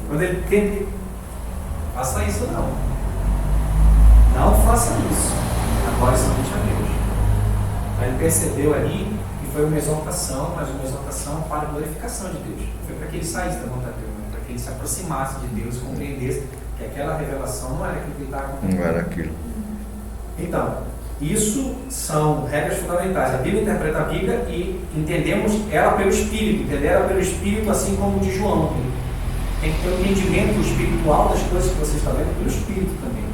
Quando ele tenta, faça isso não. Não faça isso. Agora somente a Deus. Aí ele percebeu ali que foi uma exortação, mas uma exortação para a glorificação de Deus. Foi para que ele saísse da vontade de Deus, para que ele se aproximasse de Deus, compreendesse que aquela revelação não era aquilo que ele estava compreendendo. Não era aquilo. Então, isso são regras fundamentais. A Bíblia interpreta a Bíblia e entendemos ela pelo Espírito. Entender ela pelo Espírito, assim como o de João. Tem que ter um entendimento espiritual das coisas que você está lendo pelo Espírito também.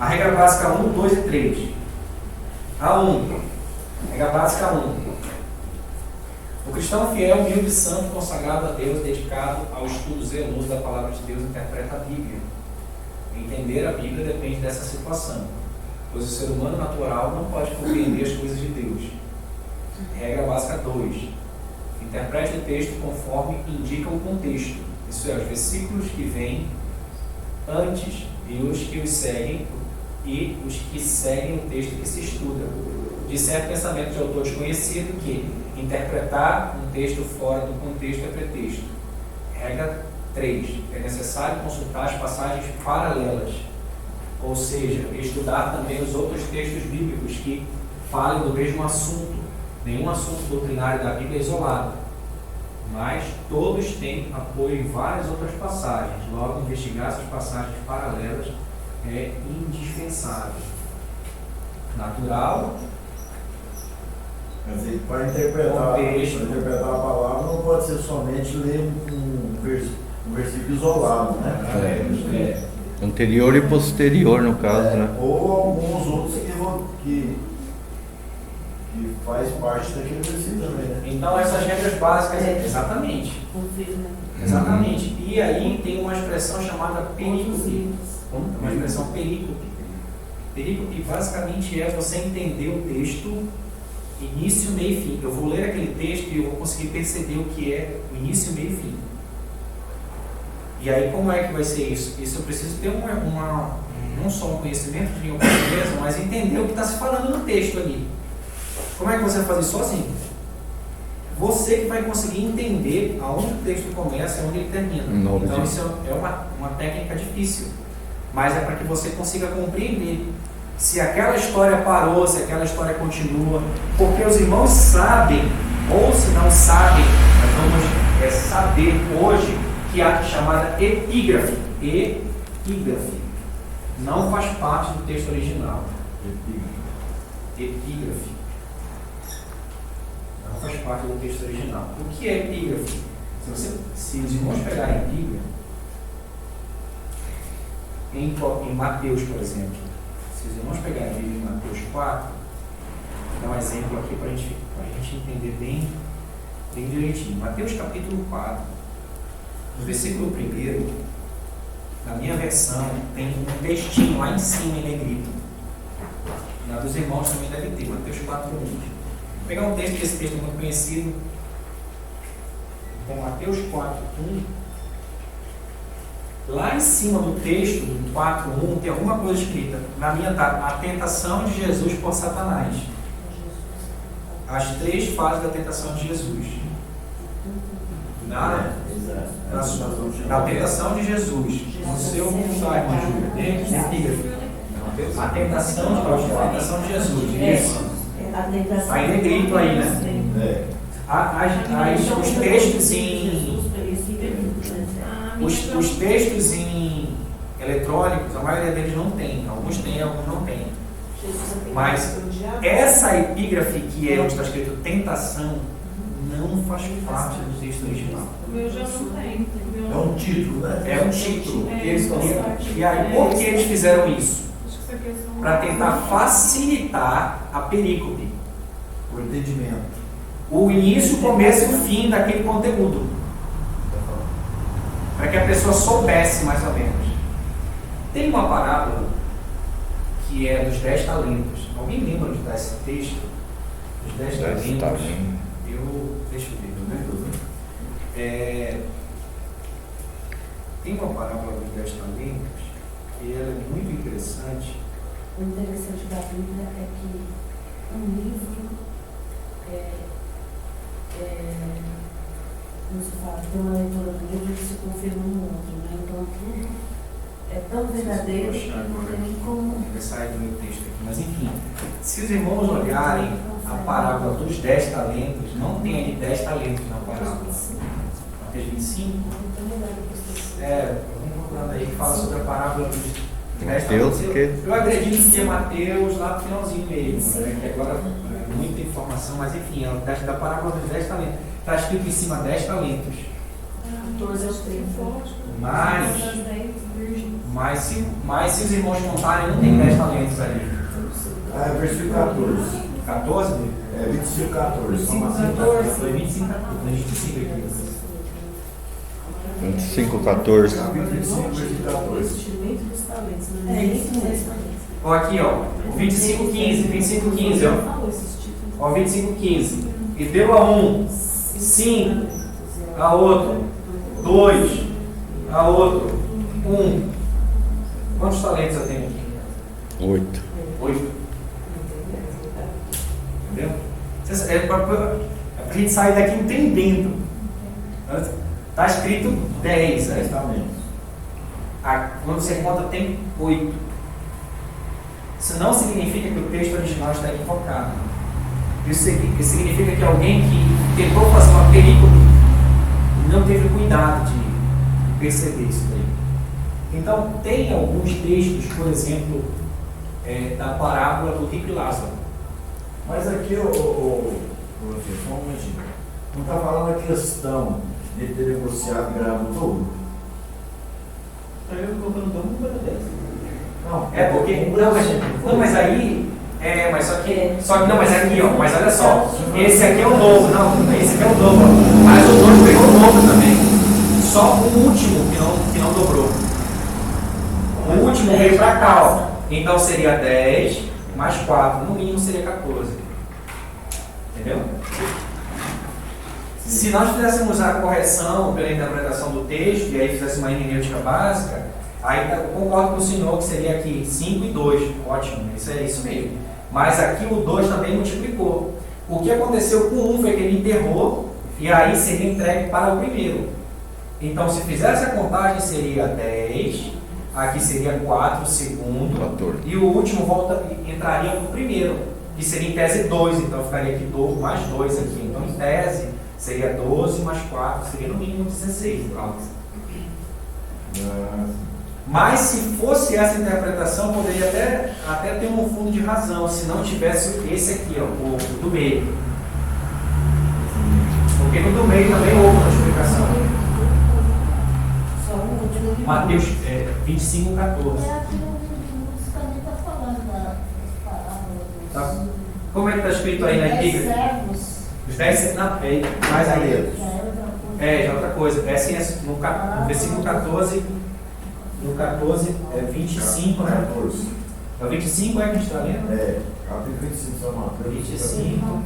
A regra básica 1, 2 e 3. A 1. Regra básica 1. O cristão fiel, humilde, santo, consagrado a Deus, dedicado ao estudo zeloso da palavra de Deus, interpreta a Bíblia. Entender a Bíblia depende dessa situação, pois o ser humano natural não pode compreender as coisas de Deus. Regra básica 2. Interprete o texto conforme indica o contexto, isso é, os versículos que vêm antes e os que os seguem e os que seguem o texto que se estuda. De certo pensamento de autor desconhecido que interpretar um texto fora do contexto é pretexto. Regra 3. É necessário consultar as passagens paralelas, ou seja, estudar também os outros textos bíblicos que falem do mesmo assunto. Nenhum assunto doutrinário da Bíblia é isolado, mas todos têm apoio em várias outras passagens. Logo, investigar essas passagens paralelas é indispensável. Natural. Mas ele, para interpretar a palavra, não pode ser somente ler um versículo isolado, né? Anterior e posterior, no caso, né? Ou alguns outros que faz parte daquele versículo também, né? Então, essas regras básicas, exatamente. Exatamente. E aí tem uma expressão chamada perícope. Uma expressão perícope. Perícope basicamente é você entender o texto, início, meio e fim. Eu vou ler aquele texto e eu vou conseguir perceber o que é o início, meio e fim. E aí, como é que vai ser isso? Isso eu preciso ter não só um conhecimento de língua portuguesa, mas entender o que está se falando no texto ali. Como é que você vai fazer sozinho? Você que vai conseguir entender aonde o texto começa e onde ele termina. Então, isso é uma técnica difícil, mas é para que você consiga compreender se aquela história parou, se aquela história continua, porque os irmãos sabem, ou se não sabem, nós vamos saber hoje que a chamada epígrafe não faz parte do texto original. Epígrafe não faz parte do texto original. O que é epígrafe? Se os irmãos pegarem a Bíblia, em Mateus, por exemplo, se os irmãos pegarem a Bíblia em Mateus 4, vou dar um exemplo aqui para a gente entender bem direitinho. Mateus capítulo 4, no versículo 1, na minha versão, tem um textinho lá em cima em negrito. Na dos irmãos também deve ter, Mateus 4, 1. Vou pegar um texto, que esse texto é muito conhecido. Então, Mateus 4, 1. Lá em cima do texto, do 4, 1, tem alguma coisa escrita. Na minha tá, a tentação de Jesus por Satanás. As 3 fases da tentação de Jesus. Na tentação de Jesus. No seu mundo, irmã Júlia. A tentação de Jesus. Isso. Aí negrito aí, né? Os textos os textos em eletrônicos, a maioria deles não tem. Alguns têm, alguns não têm. Mas essa epígrafe que é onde está escrito tentação não faz parte do texto original. O meu já não tem. É um título, né? É um título. E aí, por que eles fizeram isso? Para tentar facilitar a perícope. O entendimento. O início, o começo e o fim daquele conteúdo. Para que a pessoa soubesse mais ou menos. Tem uma parábola que é dos 10 talentos. Alguém lembra de dar esse texto? Dos 10 talentos. Deixa eu ver. Tem uma parábola dos 10 talentos que ela é muito interessante. O interessante da Bíblia é que um livro como se fala, tem uma leitura do livro que se confirma no outro, né? Então verdadeiro, Poxa, não agora tem nem como. vai sair do meu texto aqui. Mas enfim, se os irmãos olharem a parábola dos 10 talentos, não tem ali 10 talentos na parábola. Mateus 25? Vamos procurando aí que fala sobre a parábola dos 10 talentos. Eu acredito que é Mateus lá no finalzinho mesmo, né? Que agora é muita informação, mas enfim, é da parábola dos 10 talentos. Está escrito em cima 10 talentos. 14 aos 30. Mas se os irmãos contarem, não tem 10 talentos ali. É versículo 14. 14? É 25, 14. 25, 14. Foi 25, 14. A gente siga aqui. 25, 14. Capítulo 25, versículo 14. Investimento dos talentos. É isso mesmo. Ó, aqui, ó. 25, 15. 25, 15, ó. Falou esses títulos. Ó, 25, 15. E deu a um 5, a outro 2, a outro 1. Quantos talentos eu tenho aqui? 8. 8. Entendeu? É pra gente sair daqui entendendo. Está escrito 10. Quando você conta, tem 8. Isso não significa que o texto original está equivocado. Isso significa que alguém que tentou fazer uma perícope não teve cuidado de perceber isso daí. Então, tem alguns textos, por exemplo, da parábola do rico e Lázaro. Mas aqui, só um momentinho. Não está falando a questão de ter negociado e ganhado o dobro? Eu estou colocando dobro número 10. Não, É porque. Não, mas aí. Mas só que não, mas aqui, ó. Mas olha só. Esse aqui é o dobro. Não, esse aqui é o dobro. Mas o dobro pegou o dobro também. Só o último que não dobrou. O último veio para cá, ó. Então seria 10 mais 4. No mínimo seria 14. Entendeu? Se nós fizéssemos a correção pela interpretação do texto, e aí fizéssemos uma hermenêutica básica, aí eu concordo com o senhor que seria aqui 5 e 2. Ótimo, isso é isso mesmo. Mas aqui o 2 também multiplicou. O que aconteceu com o 1 foi que ele enterrou, e aí seria entregue para o primeiro. Então, se fizesse a contagem, seria 10, aqui seria 4, o segundo, 14. E o último entraria para o primeiro, que seria em tese 2, então ficaria aqui mais 2 aqui. Então, em tese, seria 12 mais 4, seria no mínimo 16. Mas se fosse essa interpretação, poderia até ter um fundo de razão, se não tivesse esse aqui, ó, o do meio. Porque no do meio também houve uma explicação. Só o último. Mateus 25, 14. Aqui no também está falando das parábolas. Tá. Como é que está escrito aí na Bíblia? Servos. Os 10 servos. Mais aí. Já é outra coisa. Já é outra coisa. É assim, no versículo 14. No 14 é 25, né? 14. É o 25 que a gente está lendo? É, capítulo 25, São Mateus. 25.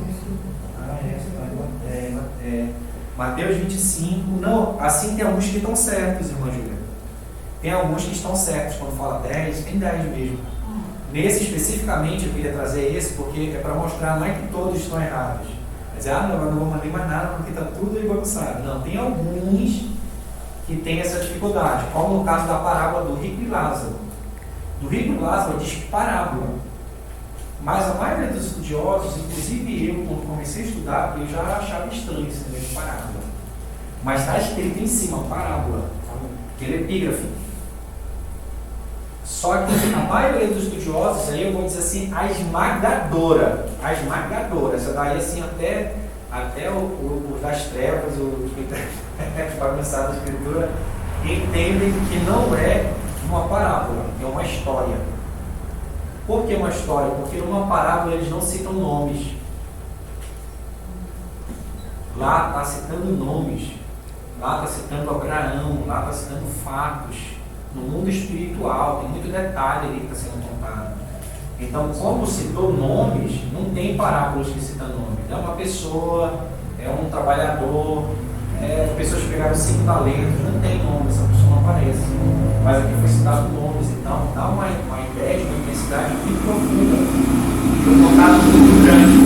Mateus 25. Não, assim tem alguns que estão certos, irmã Júlia. Tem alguns que estão certos. Quando fala 10, tem 10 mesmo. Nesse especificamente eu queria trazer esse porque é para mostrar, não é que todos estão errados. Mas não, eu não vou mandar mais nada porque está tudo aí bagunçado. Não, tem alguns que tem essa dificuldade, como no caso da parábola do rico e Lázaro. Do rico e Lázaro diz parábola, mas a maioria dos estudiosos, inclusive eu, quando comecei a estudar, eu já achava estranho esse negócio de parábola. Mas está escrito em cima, parábola, aquele epígrafe. Só que a maioria dos estudiosos, aí eu vou dizer assim, a esmagadora, essa daí assim até o das trevas, o que bagunçado da escritura, entendem que não é uma parábola, é uma história. Por que uma história? Porque numa parábola eles não citam nomes. Lá está citando nomes, lá está citando Abraão, lá está citando fatos. No mundo espiritual, tem muito detalhe ali que está sendo contado. Então, como citou nomes, não tem parábolas que citam nomes. É uma pessoa, é um trabalhador, pessoas que pegaram 5 talentos, não tem nome, essa pessoa não aparece. Mas aqui foi citado nomes, então dá uma ideia de uma intensidade muito profunda, um contato muito grande.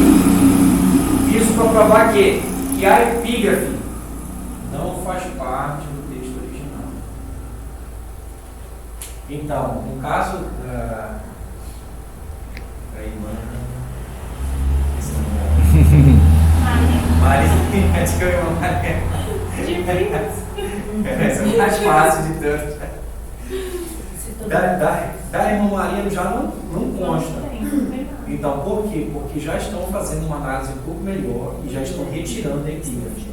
Isso para provar que a epígrafe não faz parte do texto original. Então, no caso da irmã. Maria, acho que eu ia Maria. Essa é mais fácil de tanto. Da irmã Maria já não consta. Então, por quê? Porque já estão fazendo uma análise um pouco melhor e já estão retirando a epígrafe.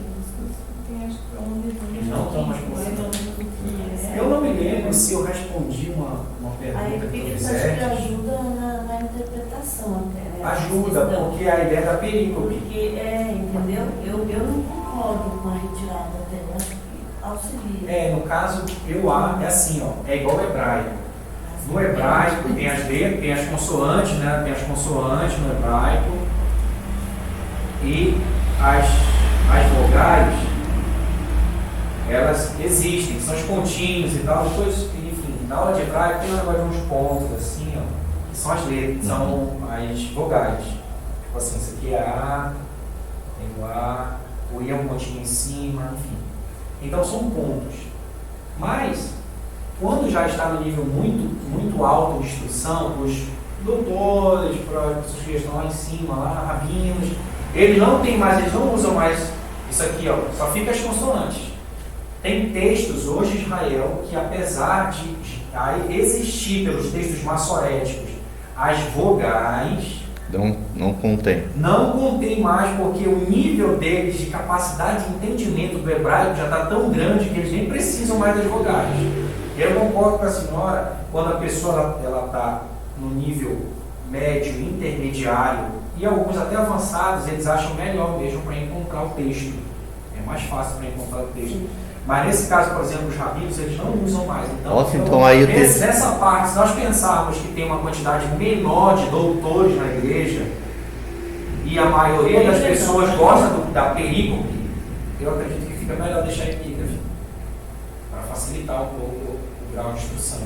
Não estão mais considerando. Eu não me lembro se eu respondi uma A pergunta que eu epígrafe fizer. acho que ajuda na interpretação até, né? Ajuda, porque a ideia da perícope. Porque, entendeu? Eu não concordo com a retirada dela, acho que auxilia. No caso, é assim, ó, é igual ao hebraico. No hebraico tem as letras, tem as consoantes, né? Tem as consoantes no hebraico. E as vogais, elas existem, são os pontinhos e tal. Depois, enfim, na aula de hebraico tem um negócio de uns pontos assim, ó, que são as letras, são as vogais. Tipo assim, isso aqui é A, tem o A, o I é um pontinho em cima, enfim. Então são pontos. Mas, quando já está no nível muito alto de instrução, os doutores, para as pessoas que estão lá em cima, lá, rabinos, eles não usam mais isso aqui, ó, só fica as consoantes. Tem textos hoje em Israel que, apesar de existir pelos textos maçoréticos as vogais, não contém. Não contém mais, porque o nível deles de capacidade de entendimento do hebraico já está tão grande que eles nem precisam mais das vogais. Eu concordo com a senhora, quando a pessoa está no nível médio, intermediário, e alguns até avançados, eles acham melhor mesmo para encontrar o texto. É mais fácil para encontrar o texto. Mas nesse caso, por exemplo, os rabinos, eles não usam mais. Então aí nessa parte, se nós pensarmos que tem uma quantidade menor de doutores na igreja, e a maioria das pessoas gosta da perícope, eu acredito que fica melhor deixar a epígrafe, para facilitar um pouco o grau de instrução.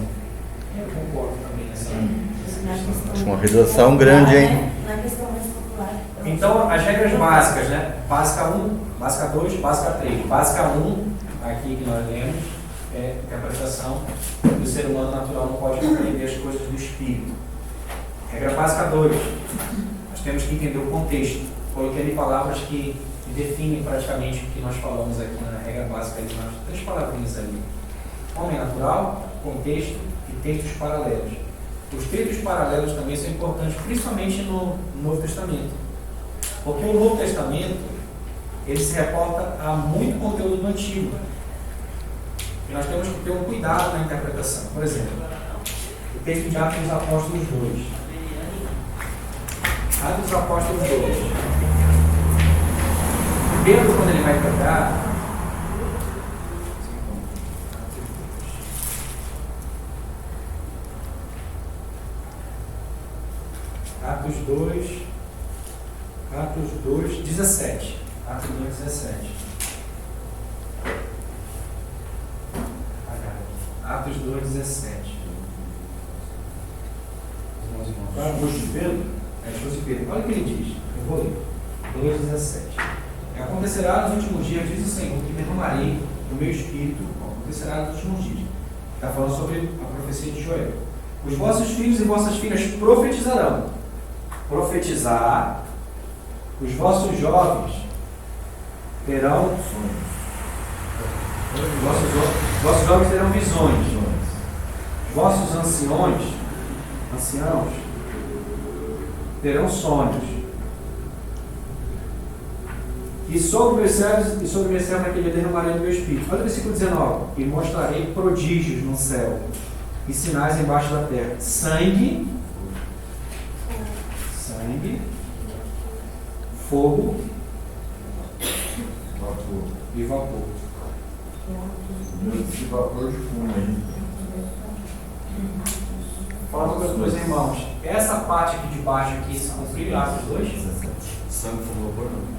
Eu concordo também nessa questão. Uma redação grande, hein? Na questão mais popular. Então, as regras básicas, né? Básica 1, básica 2, básica 3. Básica 1, aqui que nós lemos, é interpretação do ser humano natural não pode compreender as coisas do espírito. Regra básica 2, nós temos que entender o contexto. Coloquei ali palavras que definem praticamente o que nós falamos aqui na regra básica, ali, nas 3 palavrinhas ali. Homem natural, contexto e textos paralelos. Os textos paralelos também são importantes, principalmente no Novo Testamento. Porque o Novo Testamento, ele se reporta a muito conteúdo do Antigo. E nós temos que ter um cuidado na interpretação. Por exemplo, o texto de Atos dos Apóstolos 2. Atos dos Apóstolos 2. Pedro, quando ele vai pregar, Atos 2, 17. Atos 2, 17. Atos 2, 17. Atos de Pedro? De Pedro. Olha o que ele diz. Eu vou ler. 2, 17. Acontecerá nos últimos dias, diz o Senhor, que derramarei do meu espírito. Acontecerá nos últimos dias. Está falando sobre a profecia de Joel. Os vossos filhos e vossas filhas profetizarão. Profetizar. Os vossos jovens terão sonhos. Os vossos jovens terão visões. Os vossos anciãos terão sonhos. E sobre os céus naquele dia derramarei do meu espírito. Olha o versículo 19. E mostrarei prodígios no céu e sinais embaixo da terra. Sangue, fogo e vapor. Esse vapor de fumo aí. Fala para os meus irmãos. Essa parte aqui de baixo aqui se cumpriu Atos 2? Sangue com vapor não.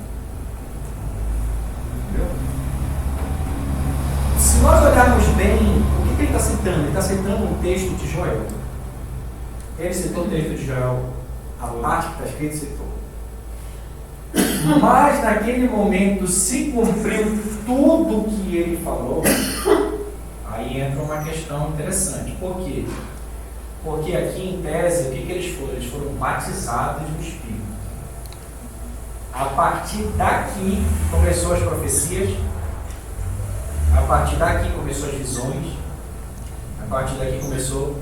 Se nós olharmos bem, o que ele está citando? Ele está citando um texto de Joel. Ele citou o texto de Joel. A parte que está escrito citou. Mas naquele momento se cumpriu tudo o que ele falou. Aí Aí entra uma questão interessante. Por quê? Porque aqui em tese, o que eles foram? Eles foram batizados no Espírito. A partir daqui começou as profecias, a partir daqui começou as visões, a partir daqui começou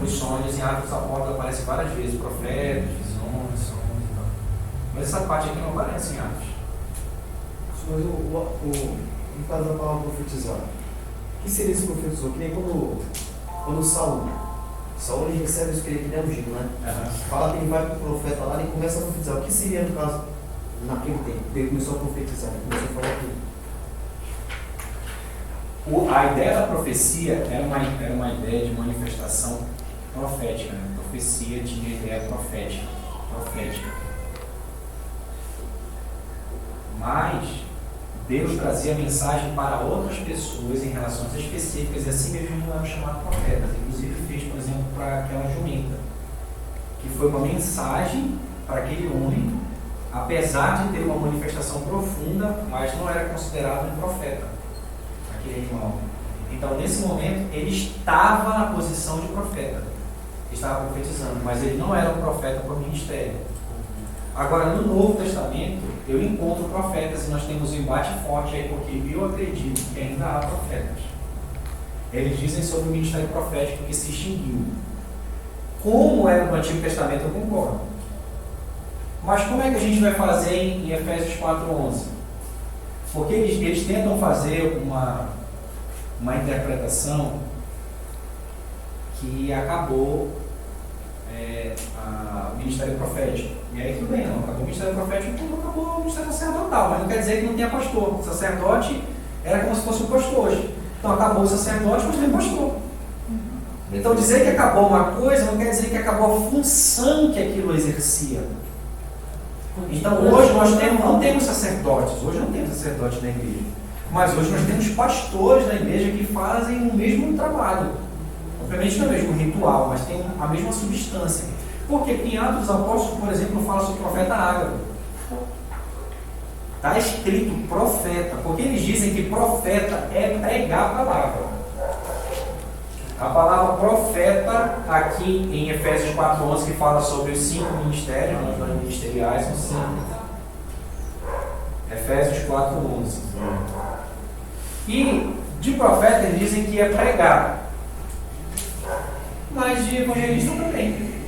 os sonhos. Em Atos dos Apóstolos aparece várias vezes, profetas, visões, sonhos e tal. Mas essa parte aqui não aparece em Atos. Mas no caso da palavra profetizar, o que seria esse profetizou? Que nem quando Saul ele recebe isso que ele é ungido, né? Fala que ele vai para o profeta lá e começa a profetizar. O que seria, no caso, naquele tempo? Ele começou a profetizar, ele começou a falar tudo. A ideia da profecia era uma ideia de manifestação profética. Né? A profecia tinha ideia profética. Mas Deus trazia mensagem para outras pessoas em relações específicas e assim mesmo não eram chamados profetas. Inclusive fez, por exemplo, para aquela jumenta, que foi uma mensagem para aquele homem, apesar de ter uma manifestação profunda, mas não era considerado um profeta, aquele animal. Então, nesse momento, ele estava na posição de profeta, estava profetizando, mas ele não era um profeta por ministério. Agora, no Novo Testamento, eu encontro profetas e nós temos um embate forte aí, porque eu acredito que ainda há profetas. Eles dizem sobre o ministério profético que se extinguiu. Como era no Antigo Testamento, eu concordo. Mas como é que a gente vai fazer em Efésios 4:11? Porque eles tentam fazer uma interpretação que acabou o ministério profético. E aí tudo bem, não acabou o ministério profético, então acabou o ministério sacerdotal, mas não quer dizer que não tenha pastor. O sacerdote era como se fosse um pastor hoje. Então acabou o sacerdote, mas tem pastor. Então dizer que acabou uma coisa não quer dizer que acabou a função que aquilo exercia. Então hoje nós não temos sacerdotes, hoje não temos sacerdotes na igreja, mas hoje nós temos pastores na igreja que fazem o mesmo trabalho. Obviamente não é o mesmo ritual, mas tem a mesma substância. Porque em Atos dos Apóstolos, por exemplo, fala sobre o profeta Ágabo. Está escrito profeta, porque eles dizem que profeta é pregar a palavra. A palavra profeta, aqui em Efésios 4:11, que fala sobre os 5 ministérios, os dons ministeriais são 5. Efésios 4:11. E de profeta eles dizem que é pregar. Mas de evangelista também.